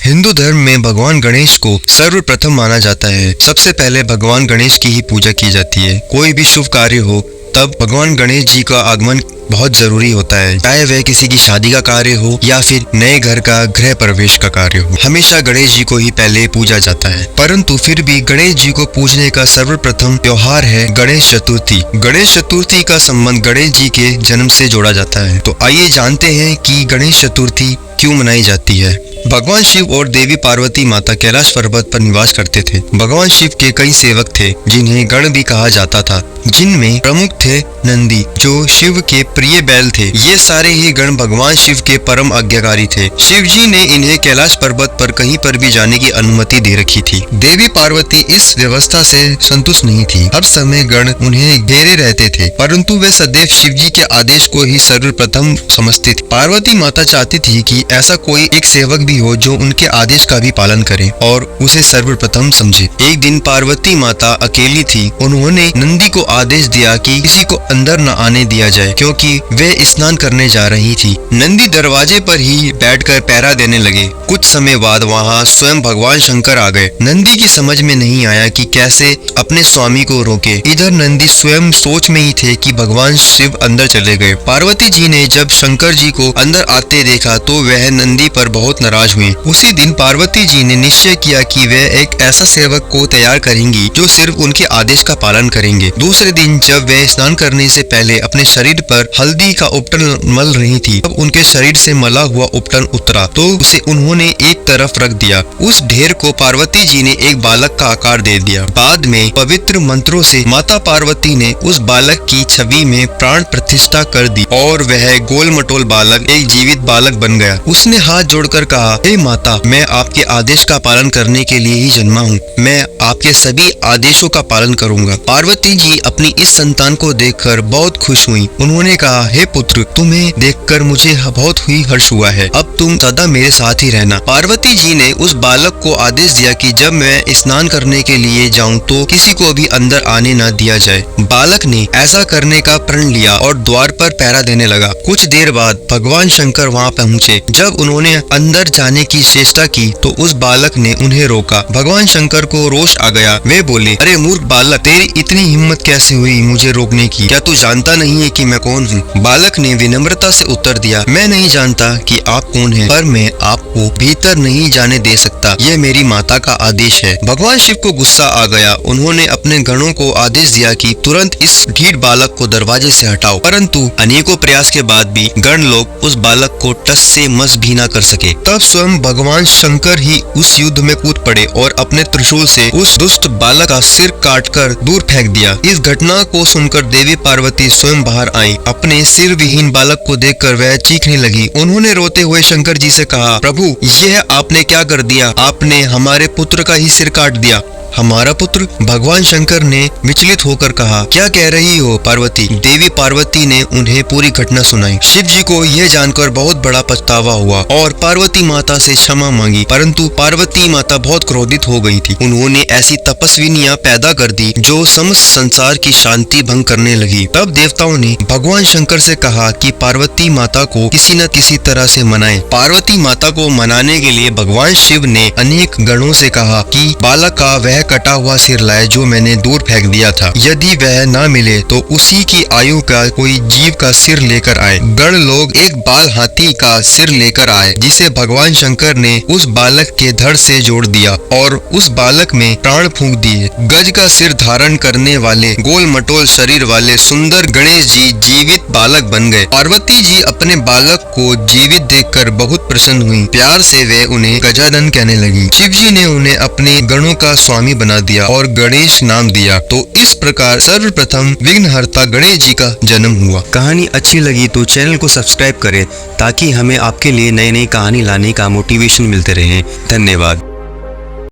हिंदू धर्म में भगवान गणेश को सर्वप्रथम माना जाता है। सबसे पहले भगवान गणेश की ही पूजा की जाती है। कोई भी शुभ कार्य हो तब भगवान गणेश जी का आगमन बहुत जरूरी होता है, चाहे वह किसी की शादी का कार्य हो या फिर नए घर का गृह प्रवेश का कार्य हो। हमेशा गणेश जी को ही पहले पूजा जाता है, परंतु फिर भी गणेश जी को पूजने का सर्वप्रथम त्योहार है गणेश चतुर्थी। गणेश चतुर्थी का संबंध गणेश जी के जन्म से जोड़ा जाता है। तो आइए जानते हैं कि गणेश चतुर्थी क्यों मनाई जाती है। भगवान शिव और देवी पार्वती माता कैलाश पर्वत पर निवास करते थे। भगवान शिव के कई सेवक थे जिन्हें गण भी कहा जाता था, जिनमें प्रमुख थे नंदी जो शिव के प्रिय बैल थे। ये सारे ही गण भगवान शिव के परम आज्ञाकारी थे। शिव जी ने इन्हें कैलाश पर्वत पर कहीं पर भी जाने की अनुमति दे रखी थी। देवी पार्वती इस व्यवस्था से संतुष्ट नहीं थी। हर समय गण उन्हें घेरे रहते थे, परंतु वे सदैव शिव जी के आदेश को ही सर्वप्रथम समझती थी। पार्वती माता चाहती थी कि ऐसा कोई एक सेवक भी हो जो उनके आदेश का भी पालन करे और उसे सर्वप्रथम समझे। एक दिन पार्वती माता अकेली थी। उन्होंने नंदी को आदेश दिया कि किसी को अंदर न आने दिया जाए, क्योंकि वे स्नान करने जा रही थी। नंदी दरवाजे पर ही बैठकर पहरा देने लगे। कुछ समय बाद वहाँ स्वयं भगवान शंकर आ गए। नंदी की समझ में नहीं आया कि कैसे अपने स्वामी को रोके। इधर नंदी स्वयं सोच में ही थे कि भगवान शिव अंदर चले गए। पार्वती जी ने जब शंकर जी को अंदर आते देखा तो वह नंदी पर बहुत नाराज हुई। उसी दिन पार्वती जी ने निश्चय किया कि वे एक ऐसा सेवक को तैयार करेंगी जो सिर्फ उनके आदेश का पालन करेंगे। दूसरे दिन जब वे स्नान करने से पहले अपने शरीर पर हल्दी का उपटन मल रही थी, तब उनके शरीर से मला हुआ उपटन उतरा तो उसे उन्होंने एक तरफ रख दिया। उस ढेर को पार्वती जी ने एक बालक का आकार दे दिया। बाद में पवित्र मंत्रों से माता पार्वती ने उस बालक की छवि में प्राण प्रतिष्ठा कर दी और वह गोल मटोल बालक एक जीवित बालक बन गया। उसने हाथ जोड़कर कहा, हे माता, मैं आपके आदेश का पालन करने के लिए ही जन्मा हूँ। मैं आपके सभी आदेशों का पालन करूँगा। पार्वती जी अपनी इस संतान को देखकर बहुत खुश हुई। उन्होंने कहा, हे पुत्र, तुम्हें देखकर मुझे बहुत ही हर्ष हुआ है। अब तुम सदा मेरे साथ ही रहना। पार्वती जी ने उस बालक को आदेश दिया कि जब मैं स्नान करने के लिए जाऊँ तो किसी को भी अंदर आने न दिया जाए। बालक ने ऐसा करने का प्रण लिया और द्वार पर पहरा देने लगा। कुछ देर बाद भगवान शंकर वहाँ पहुँचे। जब उन्होंने अंदर जाने की चेष्टा की तो उस बालक ने उन्हें रोका। भगवान शंकर को रोष आ गया। वे बोले, अरे मूर्ख बालक, तेरी इतनी हिम्मत कैसे हुई मुझे रोकने की? क्या तू जानता नहीं है कि मैं कौन हूँ? बालक ने विनम्रता से उत्तर दिया, मैं नहीं जानता कि आप कौन हैं, पर मैं आपको भीतर नहीं जाने दे सकता। यह मेरी माता का आदेश है। भगवान शिव को गुस्सा आ गया। उन्होंने अपने गणों को आदेश दिया कि तुरंत इस ढीठ बालक को दरवाजे से हटाओ, परंतु अनेकों प्रयास के बाद भी गण लोग उस बालक को टस से मस भी न कर सके। तब स्वयं भगवान शंकर ही उस युद्ध में कूद पड़े और अपने त्रिशूल से उस दुष्ट बालक का सिर काटकर दूर फेंक दिया। इस घटना को सुनकर देवी पार्वती स्वयं बाहर आई। अपने सिर विहीन बालक को देखकर वह चीखने लगी। उन्होंने रोते हुए शंकर जी से कहा, प्रभु, यह आपने क्या कर दिया? आपने हमारे पुत्र का ही सिर काट दिया। हमारा पुत्र? भगवान शंकर ने विचलित होकर कहा, क्या कह रही हो पार्वती? देवी पार्वती ने उन्हें पूरी घटना सुनाई। शिव जी को यह जानकर बहुत बड़ा पछतावा हुआ और पार्वती माता से क्षमा मांगी, परंतु पार्वती माता बहुत क्रोधित हो गई थी। उन्होंने ऐसी तपस्विनियां पैदा कर दी जो समस्त संसार की शांति भंग करने लगी। तब देवताओं ने भगवान शंकर से कहा कि पार्वती माता को किसी न किसी तरह से मनाए। पार्वती माता को मनाने के लिए भगवान शिव ने अनेक गणों से कहा कि बालक का वह कटा हुआ सिर लाए जो मैंने दूर फेंक दिया था। यदि वह न मिले तो उसी की आयु का कोई जीव का सिर लेकर आए। गण लोग एक बाल हाथी का सिर लेकर आए, जिसे भगवान शंकर ने उस बालक के धड़ से जोड़ दिया और उस बालक में प्राण फूंक दिए। गज का सिर धारण करने वाले गोल मटोल शरीर वाले सुंदर गणेश जी जीवित बालक बन गए। पार्वती जी अपने बालक को जीवित देखकर बहुत प्रसन्न हुई। प्यार से वे उन्हें गजानन कहने लगी। शिव जी ने उन्हें अपने गणों का स्वामी बना दिया और गणेश नाम दिया। तो इस प्रकार सर्वप्रथम विघ्नहर्ता गणेश जी का जन्म हुआ। कहानी अच्छी लगी तो चैनल को सब्सक्राइब करें ताकि हमें आपके लिए नई नई कहानी लाने का मोटिवेशन मिलते रहे। धन्यवाद।